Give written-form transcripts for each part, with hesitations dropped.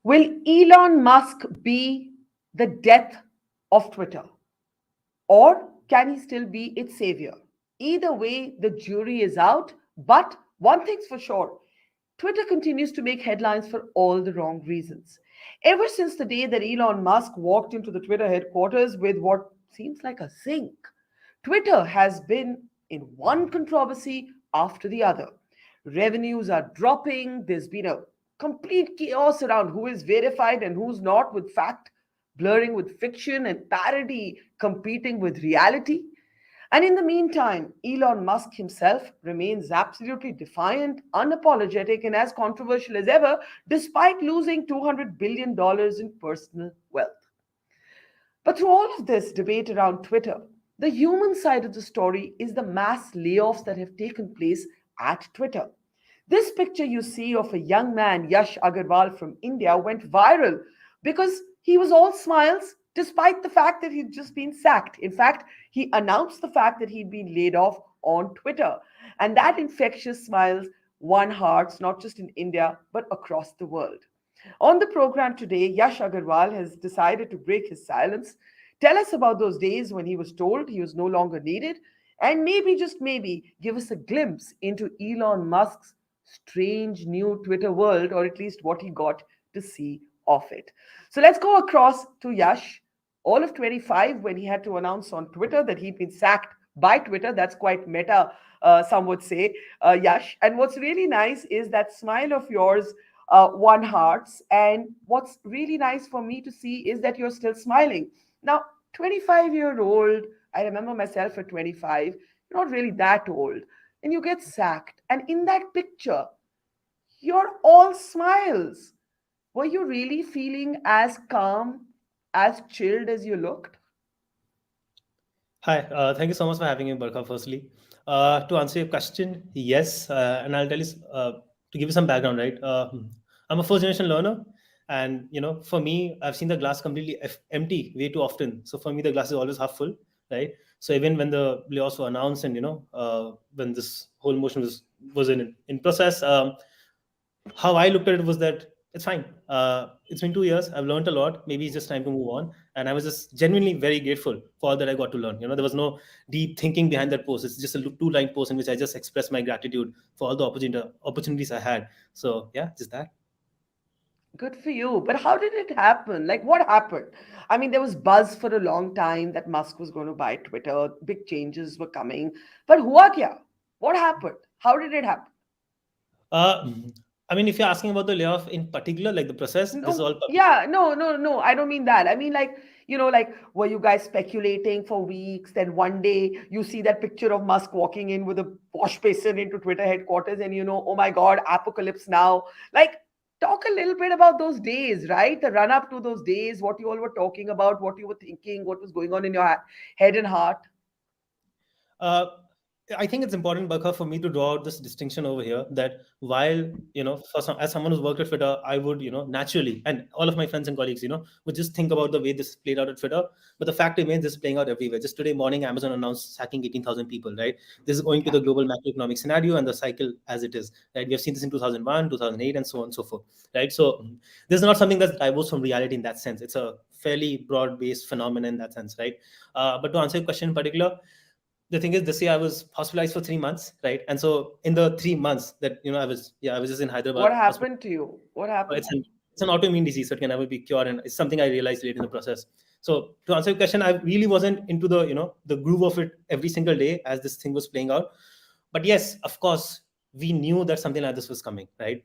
Will Elon Musk be the death of Twitter? Or can he still be its savior? Either way, the jury is out. But one thing's for sure, Twitter continues to make headlines for all the wrong reasons. Ever since the day that Elon Musk walked into the Twitter headquarters with what seems like a sink, Twitter has been in one controversy after the other. Revenues are dropping. There's been a complete chaos around who is verified and who's not, with fact blurring with fiction and parody competing with reality. And in the meantime, Elon Musk himself remains absolutely defiant, unapologetic, and as controversial as ever, despite losing $200 billion in personal wealth. But through all of this debate around Twitter, the human side of the story is the mass layoffs that have taken place at Twitter. This picture you see of a young man, Yash Agarwal from India, went viral because he was all smiles despite the fact that he'd just been sacked. In fact, he announced the fact that he'd been laid off on Twitter. And that infectious smiles won hearts, not just in India, but across the world. On the program today, Yash Agarwal has decided to break his silence, tell us about those days when he was told he was no longer needed, and maybe, just maybe, give us a glimpse into Elon Musk's strange new Twitter world, or at least what he got to see of it. So let's go across to Yash, all of 25, when he had to announce on Twitter that he'd been sacked by Twitter. That's quite meta, some would say, Yash. And what's really nice is that smile of yours won hearts. And what's really nice for me to see is that you're still smiling. Now, 25-year-old, I remember myself at 25, you're not really that old, and you get sacked. And in that picture, you're all smiles. Were you really feeling as calm, as chilled as you looked? Hi, thank you so much for having me, Barkha. Firstly, to answer your question, yes, and I'll tell you to give you some background. Right, I'm a first generation learner, and for me, I've seen the glass completely empty way too often. So for me, the glass is always half full, right? So even when the layoffs were announced, and when this whole motion was in process, how I looked at it was that it's fine. It's been 2 years. I've learned a lot. Maybe it's just time to move on. And I was just genuinely very grateful for all that I got to learn. There was no deep thinking behind that post. It's just a two-line post in which I just expressed my gratitude for all the opportunities I had. So yeah, just that. Good for you. But how did it happen? Like, what happened? I mean, there was buzz for a long time that Musk was going to buy Twitter. Big changes were coming. But hua kya? What happened? How did it happen? Uh, I mean, if you're asking about the layoff in particular, like the process, this is No, all public. yeah, no, no, no. I don't mean that. I mean, like, like, were you guys speculating for weeks? Then one day you see that picture of Musk walking in with a wash basin into Twitter headquarters, and oh my God, apocalypse now. Like, talk a little bit about those days, right? The run up to those days, what you all were talking about, what you were thinking, what was going on in your head and heart. Uh, I think it's important, Bakha, for me to draw out this distinction over here that while, as someone who's worked at Twitter, I would, naturally, and all of my friends and colleagues, would just think about the way this played out at Twitter. But the fact remains, this is playing out everywhere. Just today morning, Amazon announced sacking 18,000 people, right? This is going to Yeah. the global macroeconomic scenario and the cycle as it is, right? We have seen this in 2001, 2008, and so on and so forth, right? So this is not something that's diverse from reality in that sense. It's a fairly broad-based phenomenon in that sense, right? But to answer your question in particular, the thing is, this year I was hospitalized for 3 months, right? And so in the 3 months that I was just in Hyderabad What hospital. happened to you? What happened? It's an autoimmune disease, so it can never be cured, and it's something I realized late in the process. So to answer your question, I really wasn't into the groove of it every single day as this thing was playing out. But yes, of course, we knew that something like this was coming, right?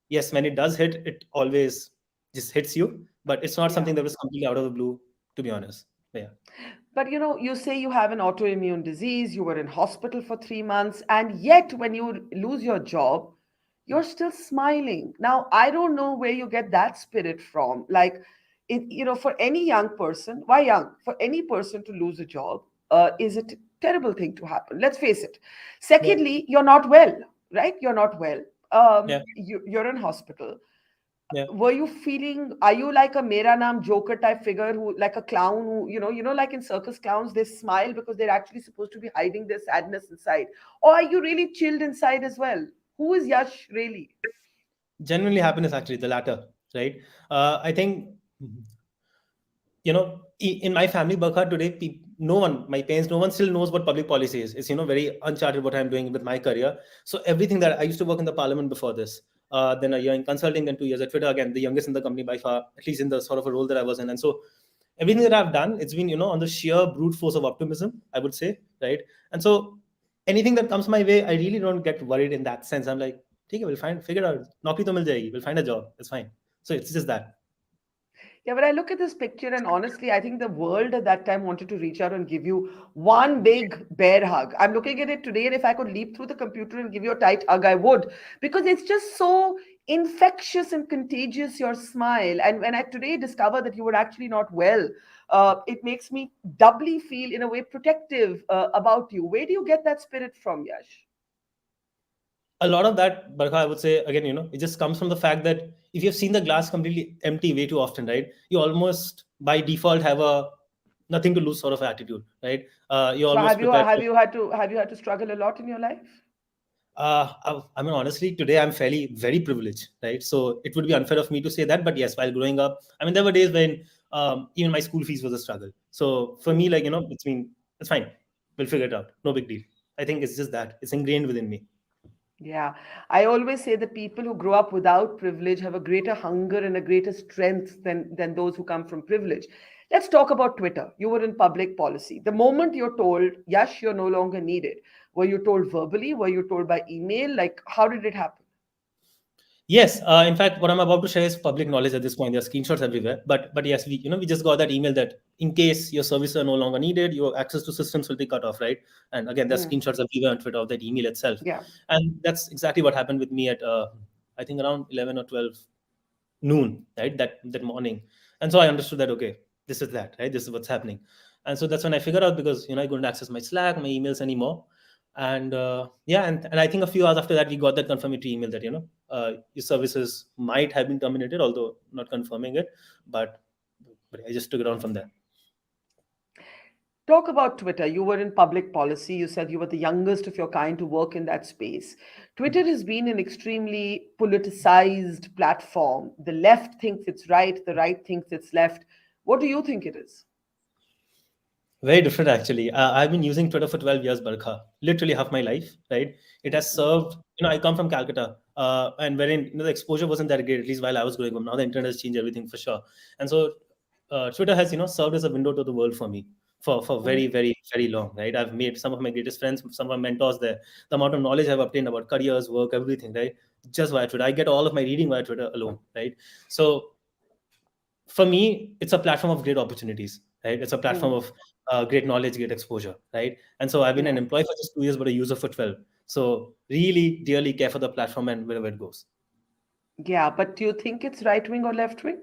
Yes, when it does hit, it always just hits you, but it's not Yeah. something that was completely out of the blue, to be honest. But yeah. But you say you have an autoimmune disease, you were in hospital for 3 months, and yet when you lose your job, you're still smiling. Now, I don't know where you get that spirit from. Like, for any young person, why young? For any person to lose a job is a terrible thing to happen. Let's face it. Yeah. Secondly, you're not well, right? You're not well. Yeah. You're in hospital. Yeah. Were you feeling, are you like a Mera Naam Joker type figure, who, like a clown who, like in circus clowns, they smile because they're actually supposed to be hiding their sadness inside? Or are you really chilled inside as well? Who is Yash really? Genuinely happiness, actually, the latter. right? I think, in my family, Burkha, today, no one, my parents, no one still knows what public policy is. It's, very uncharted what I'm doing with my career. So everything that I used to work in the parliament before this, then a year in consulting, then 2 years at Twitter, again, the youngest in the company by far, at least in the sort of a role that I was in. And so everything that I've done, it's been, on the sheer brute force of optimism, I would say, right? And so anything that comes my way, I really don't get worried in that sense. I'm like, okay, figure it out. Naukri to mil jayegi. We'll find a job. It's fine. So it's just that. Yeah, but I look at this picture, and honestly, I think the world at that time wanted to reach out and give you one big bear hug. I'm looking at it today, and if I could leap through the computer and give you a tight hug, I would, because it's just so infectious and contagious, your smile. And when I today discover that you were actually not well, it makes me doubly feel, in a way, protective about you. Where do you get that spirit from, Yash? A lot of that, Barkha, I would say, again, it just comes from the fact that if you've seen the glass completely empty way too often, right, you almost by default have a nothing to lose sort of attitude, right? You're So almost prepared for. have you had to struggle a lot in your life? I mean, honestly, today I'm fairly very privileged, right? So it would be unfair of me to say that, but yes, while growing up, I mean, there were days when even my school fees was a struggle. So for me, like, it's fine. We'll figure it out. No big deal. I think it's just that it's ingrained within me. Yeah, I always say that people who grow up without privilege have a greater hunger and a greater strength than those who come from privilege. Let's talk about Twitter. You were in public policy. The moment you're told, Yash, you're no longer needed, were you told verbally? Were you told by email? Like, how did it happen? Yes, in fact, what I'm about to share is public knowledge at this point. There are screenshots everywhere. But yes, we just got that email that in case your services are no longer needed, your access to systems will be cut off, right? And again, there's Mm, screenshots everywhere on Twitter of that email itself. yeah. And that's exactly what happened with me at I think around 11 or 12 noon, right? That morning. And so I understood that okay, this is that, right? This is what's happening. And so that's when I figured out because I couldn't access my Slack, my emails anymore. And yeah, and I think a few hours after that we got that confirmatory email that your services might have been terminated, although not confirming it. But I just took it on from there. Talk about Twitter. You were in public policy. You said you were the youngest of your kind to work in that space. Twitter has been an extremely politicized platform. The left thinks it's right, the right thinks it's left. What do you think it is? Very different, actually. I've been using Twitter for 12 years, Barkha, literally half my life, right? It has served, I come from Calcutta, and wherein, the exposure wasn't that great, at least while I was growing up. Now the internet has changed everything for sure. And so Twitter has, served as a window to the world for me for very, Mhm. very, very long, right? I've made some of my greatest friends, some of my mentors there. The amount of knowledge I've obtained about careers, work, everything, right? Just via Twitter. I get all of my reading via Twitter alone, right? So for me, it's a platform of great opportunities, right? It's a platform Mm. of great knowledge, great exposure, right? And so I've been an Yeah. employee for just 2 years, but a user for 12. So really dearly care for the platform and wherever it goes. Yeah, but do you think it's right wing or left wing?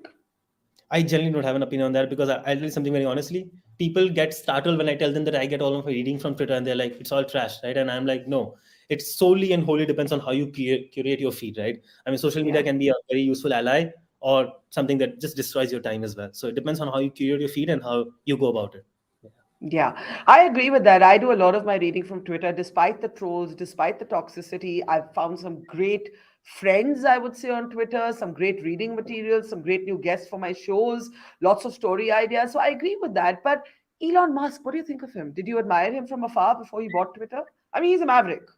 I generally don't have an opinion on that because I'll tell you something very honestly. People get startled when I tell them that I get all of my reading from Twitter and they're like, it's all trash, right? And I'm like, no, it solely and wholly depends on how you curate your feed, right? I mean, social media Yeah. can be a very useful ally or something that just destroys your time as well. So it depends on how you curate your feed and how you go about it. Yeah, I agree with that. I do a lot of my reading from Twitter, despite the trolls, despite the toxicity. I've found some great friends, I would say, on Twitter, some great reading materials, some great new guests for my shows, lots of story ideas. So I agree with that. But Elon Musk, what do you think of him? Did you admire him from afar before he bought Twitter? I mean, he's a maverick.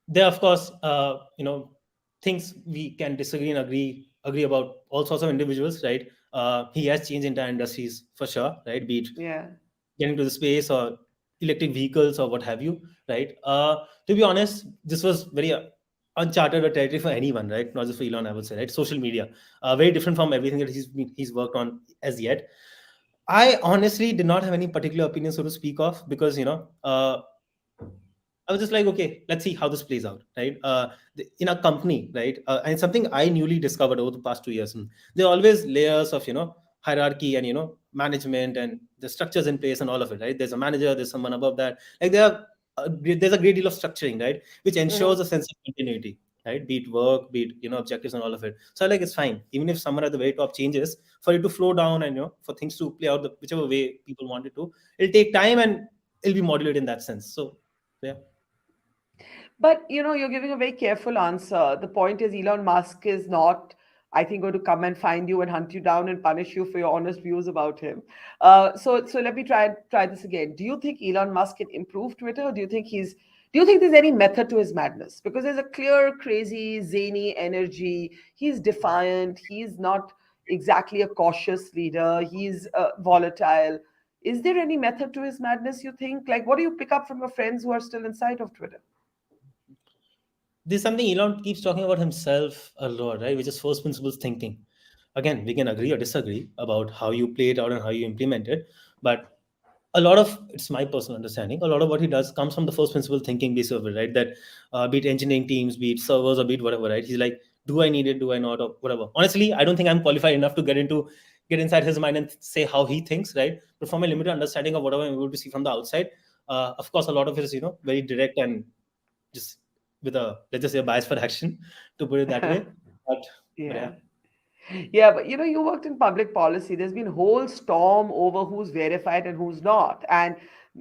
There, of course, things we can disagree and agree about all sorts of individuals, right? He has changed entire industries for sure, right? Be it Yeah. getting to the space or electric vehicles or what have you, right? To be honest, this was very uncharted territory for anyone, right? Not just for Elon, I would say, right? Social media, very different from everything that he's worked on as yet. I honestly did not have any particular opinion, so to speak of, because I was just like, okay, let's see how this plays out, right? In a company, right? And something I newly discovered over the past 2 years. There are always layers of, hierarchy and, management and the structures in place and all of it, right? There's a manager, there's someone above that. Like there's a great deal of structuring, right? Which ensures Mhm. a sense of continuity, right? Be it work, be it, objectives and all of it. So like, it's fine. Even if someone at the very top changes, for it to flow down and, for things to play out whichever way people want it to, it'll take time and it'll be modulated in that sense. So, yeah. But you're giving a very careful answer. The point is, Elon Musk is not. I think, going to come and find you and hunt you down and punish you for your honest views about him. So let me try this again. Do you think Elon Musk can improve Twitter? Or do you think there's any method to his madness? Because there's a clear, crazy, zany energy. He's defiant. He's not exactly a cautious leader. He's volatile. Is there any method to his madness, you think? Like, what do you pick up from your friends who are still inside of Twitter? There's something Elon keeps talking about himself a lot, right? Which is first principles thinking. Again, we can agree or disagree about how you play it out and how you implement it, but a lot of it's my personal understanding. A lot of what he does comes from the first principle thinking base of it, right? That be it engineering teams, be it servers, or be it whatever, right? He's like, do I need it? Do I not? Or whatever. Honestly, I don't think I'm qualified enough to get inside his mind and say how he thinks, right? But from my limited understanding of whatever I'm able to see from the outside, of course, a lot of it is very direct and just with a, let's just say, a bias for action, to put it that way. But but Yeah. yeah, Yeah, but you worked in public policy. There's been whole storm over who's verified and who's not. And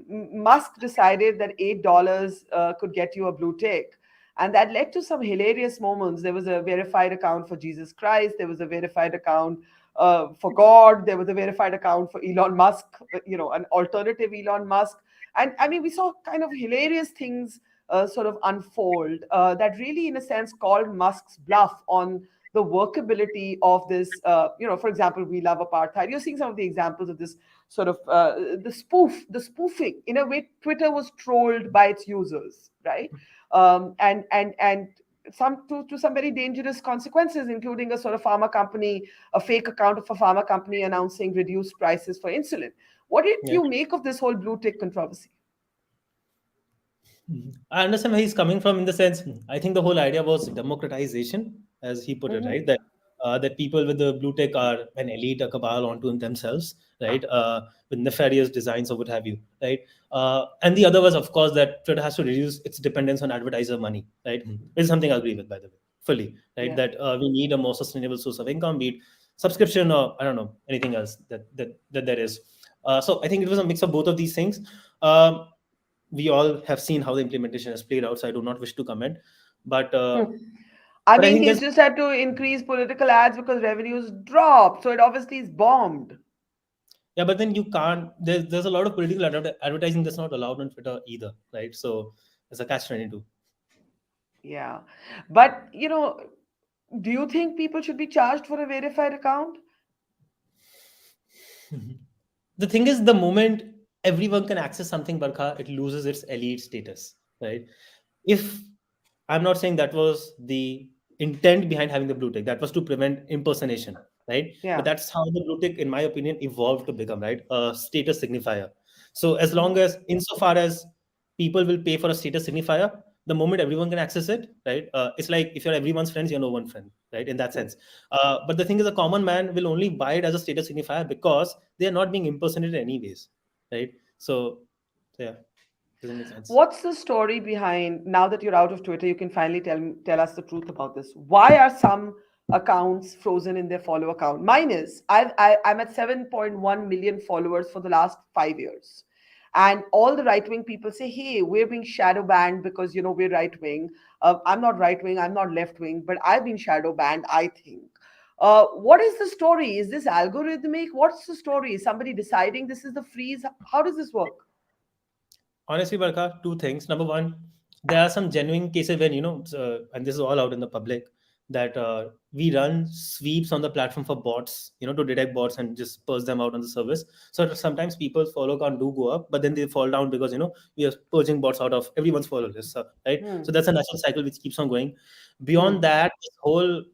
Musk decided that $8 could get you a blue tick. And that led to some hilarious moments. There was a verified account for Jesus Christ. There was a verified account for God. There was a verified account for Elon Musk, an alternative Elon Musk. And I mean, we saw kind of hilarious things sort of unfold that really, in a sense, called Musk's bluff on the workability of this. For example, we love apartheid. You're seeing some of the examples of this sort of the spoofing. In a way, Twitter was trolled by its users, right? And some to some very dangerous consequences, including a sort of pharma company, a fake account of a pharma company announcing reduced prices for insulin. What did yeah. you make of this whole blue tick controversy? I understand where he's coming from in the sense. I think the whole idea was democratization, as he put it, right? Hmm. That people with the blue tech are an elite, a cabal onto themselves, right? With nefarious designs or what have you, right? And the other was, of course, that Twitter has to reduce its dependence on advertiser money, right? This is something I agree with, by the way, fully, right? Yeah. That we need a more sustainable source of income, be it subscription or I don't know anything else that there is. So I think it was a mix of both of these things. Um, we all have seen how the implementation has played out, so I do not wish to comment. But uh, Hmm. I but I mean, think he's there's just had to increase political ads because revenues dropped. So it obviously is bombed. yeah, but then you can't. There's a lot of political advertising that's not allowed on Twitter either, right? So it's a catch 22. Yeah. But, do you think people should be charged for a verified account? The thing is, the moment everyone can access something, Barkha, it loses its elite status, right? If I'm not saying that was the intent behind having the blue tick, that was to prevent impersonation, right? But Yeah. that's how the blue tick, in my opinion, evolved to become, right, a status signifier. So as long Hmm. as, insofar as people will pay for a status signifier, the moment everyone can access it, right? It's like if you're everyone's friends, you're no one friend, right? In that sense. But the thing is, a common man will only buy it as a status signifier because they are not being impersonated anyways, right? So yeah, doesn't make sense. What's the story behind, now that you're out of Twitter, you can finally tell us the truth about this. Why are some accounts frozen in their follow account? Mine is. I'm at 7.1 million followers for the last 5 years. And all the right wing people say, hey, we're being shadow banned because, we're right wing. I'm not right wing, I'm not left wing, but I've been shadow banned, I think. What is the story? Is this algorithmic? What's the story? Is somebody deciding this is the freeze? How does this work? Honestly, Barkha, two things. Number one, there are some genuine cases when, and this is all out in the public, that we run sweeps on the platform for bots, to detect bots and just purge them out on the service. So sometimes people's follow count do go up, but then they fall down because, we are purging bots out of everyone's follow list, right? So Hmm. that's a natural cycle which keeps on going. Beyond Hmm. that, this whole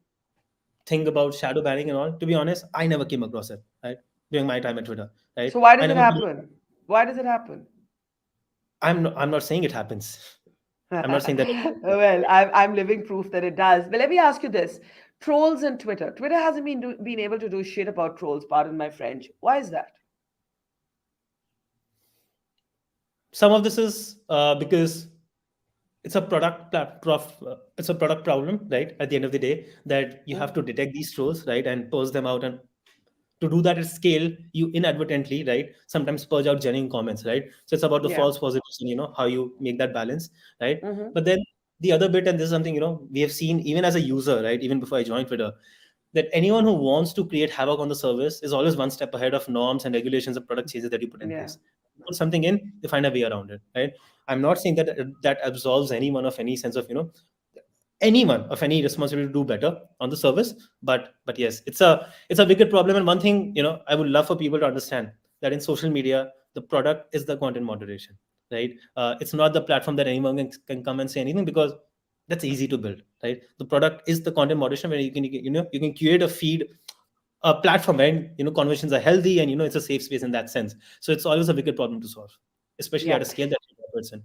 thing about shadow banning and all, to be honest, I never came across it, right? During my time at Twitter, right? So why I does it never believed. happen? Why does it happen? I'm not saying it happens. I'm not saying that. Well, I'm living proof that it does. But let me ask you this: trolls and Twitter. Twitter hasn't been able to do shit about trolls. Pardon my French. Why is that? Some of this is because it's a it's a product problem, right? At the end of the day, that you have Hmm. to detect these trolls, right, and purge them out. And to do that at scale, you inadvertently, right, sometimes purge out genuine comments, right? So it's about the Yeah. false positives and how you make that balance, right? Hmm. But then the other bit, and this is something we have seen even as a user, right, even before I joined Twitter, that anyone who wants to create havoc on the service is always one step ahead of norms and regulations and product changes that you put in Yeah. place. You put something in, they find a way around it, right? I'm not saying that that absolves anyone of any sense of, anyone of any responsibility to do better on the service, but yes, it's a bigger problem. And one thing, I would love for people to understand that in social media, the product is the content moderation, right? It's not the platform that anyone can come and say anything, because that's easy to build, right? The product is the content moderation, where you can create a feed, a platform where conversations are healthy, and it's a safe space in that sense. So it's always a bigger problem to solve, especially at Yeah. a scale that it's in.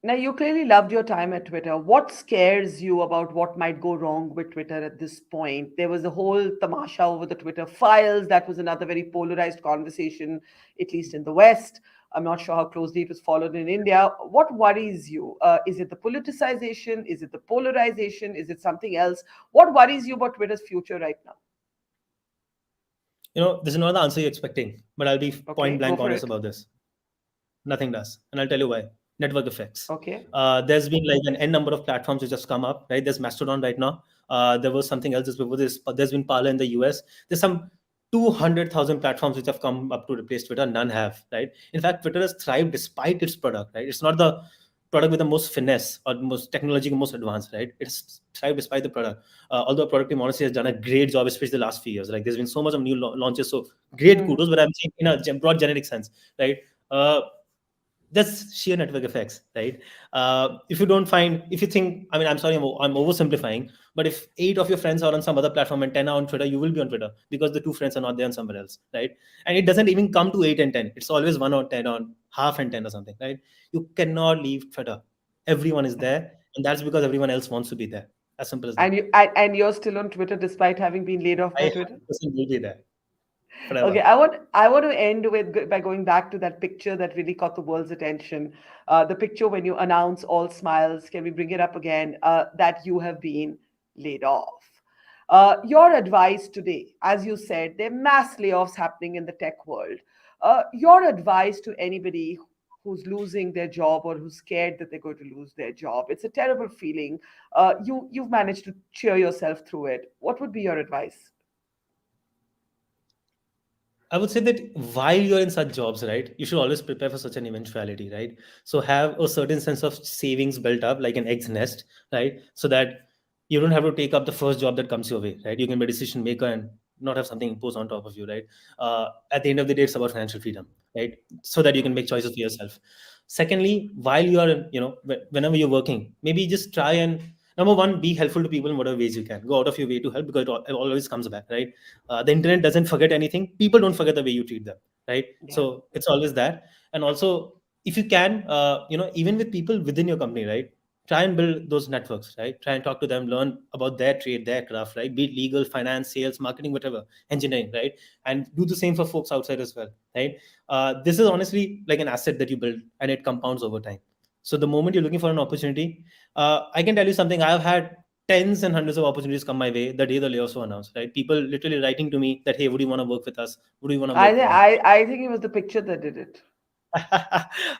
Now, you clearly loved your time at Twitter. What scares you about what might go wrong with Twitter at this point? There was a whole tamasha over the Twitter files. That was another very polarized conversation, at least in the West. I'm not sure how closely it was followed in India. What worries you? Is it the politicization? Is it the polarization? Is it something else? What worries you about Twitter's future right now? This is not the answer you're expecting, but I'll be point Okay, go blank for honest it. about this. Nothing does. And I'll tell you why. Network effects. Okay. There's been like an n number of platforms which just come up, right? There's Mastodon right now. There was something else just before this, but there's been Parler in the US. There's some 200,000 platforms which have come up to replace Twitter. None have, right? In fact, Twitter has thrived despite its product, right? It's not the product with the most finesse or most technological, most advanced, right? It's thrived despite the product. Although product team honestly has done a great job, especially the last few years. Like there's been so much of new launches, so great Hmm. kudos. But I'm saying in a broad generic sense, right? Uh, that's sheer network effects, right? If you don't find, if you think, I mean, I'm sorry, I'm oversimplifying, but if 8 of your friends are on some other platform and 10 are on Twitter, you will be on Twitter because the 2 friends are not there on somewhere else, right? And it doesn't even come to 8 and 10. It's always 1 or 10 on half and 10 or something, right? You cannot leave Twitter. Everyone is there, and that's because everyone else wants to be there. As simple as that. And you're still on Twitter despite having been laid off I by Twitter? 100% will be there Okay, forever. I want to end with by going back to that picture that really caught the world's attention. The picture when you announce all smiles. Can we bring it up again? That you have been laid off. Your advice today, as you said, there are mass layoffs happening in the tech world. Your advice to anybody who's losing their job or who's scared that they're going to lose their job. It's a terrible feeling. You've managed to cheer yourself through it. What would be your advice? I would say that while you're in such jobs, right, you should always prepare for such an eventuality, right? So have a certain sense of savings built up, like an egg's nest, right? So that you don't have to take up the first job that comes your way, right? You can be a decision maker and not have something imposed on top of you, right? At the end of the day, it's about financial freedom, right? So that you can make choices for yourself. Secondly, while you are, whenever you're working, maybe just try and number one, be helpful to people in whatever ways you can. Go out of your way to help because it always comes back, right? The internet doesn't forget anything. People don't forget the way you treat them, right? Yeah. So it's always that. And also, if you can, even with people within your company, right, try and build those networks, right? Try and talk to them, learn about their trade, their craft, right? Be it legal, finance, sales, marketing, whatever, engineering, right? And do the same for folks outside as well, right? This is honestly like an asset that you build, and it compounds over time. So the moment you're looking for an opportunity, I can tell you something. I've had tens and hundreds of opportunities come my way the day the layoffs were announced, right? People literally writing to me that, hey, would you want to work with us? Would you want to I work think for us? I think it was the picture that did it.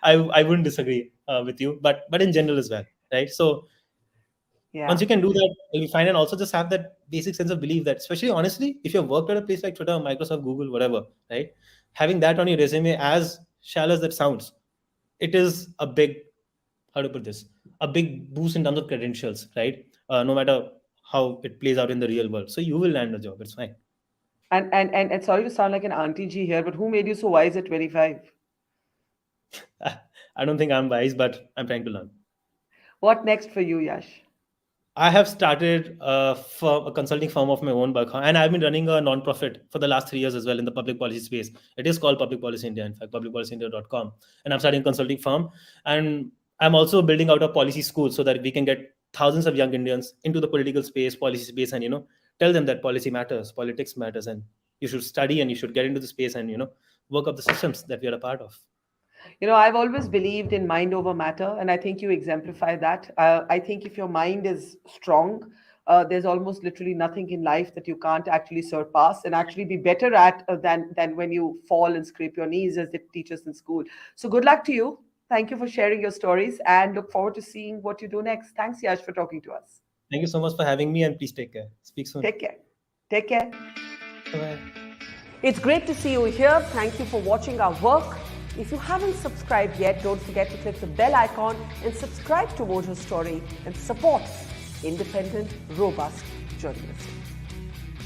I wouldn't disagree with you, but in general as well, right? So once Yeah. you can do that, you'll be fine. And also just have that basic sense of belief that, especially honestly, if you've worked at a place like Twitter, Microsoft, Google, whatever, right? Having that on your resume, as shallow as that sounds, it is a big, how to put this, a big boost in terms of credentials, right? No matter how it plays out in the real world. So you will land a job. It's fine. And sorry to sound like an auntie G here, but who made you so wise at 25? I don't think I'm wise, but I'm trying to learn. What next for you, Yash? I have started a consulting firm of my own, Barkha, and I've been running a non-profit for the last 3 years as well in the public policy space. It is called Public Policy India, in fact, publicpolicyindia.com. And I'm starting a consulting firm. And I'm also building out a policy school so that we can get thousands of young Indians into the political space, policy space, and, tell them that policy matters, politics matters, and you should study and you should get into the space and, work up the systems that we are a part of. I've always believed in mind over matter, and I think you exemplify that. I think if your mind is strong, there's almost literally nothing in life that you can't actually surpass and actually be better at than when you fall and scrape your knees, as they teach us in school. So good luck to you. Thank you for sharing your stories, and look forward to seeing what you do next. Thanks, Yash, for talking to us. Thank you so much for having me, and please take care. Speak soon. Take care. Take care. Bye. It's great to see you here. Thank you for watching our work. If you haven't subscribed yet, don't forget to click the bell icon and subscribe to Mojo Story and support independent, robust journalism.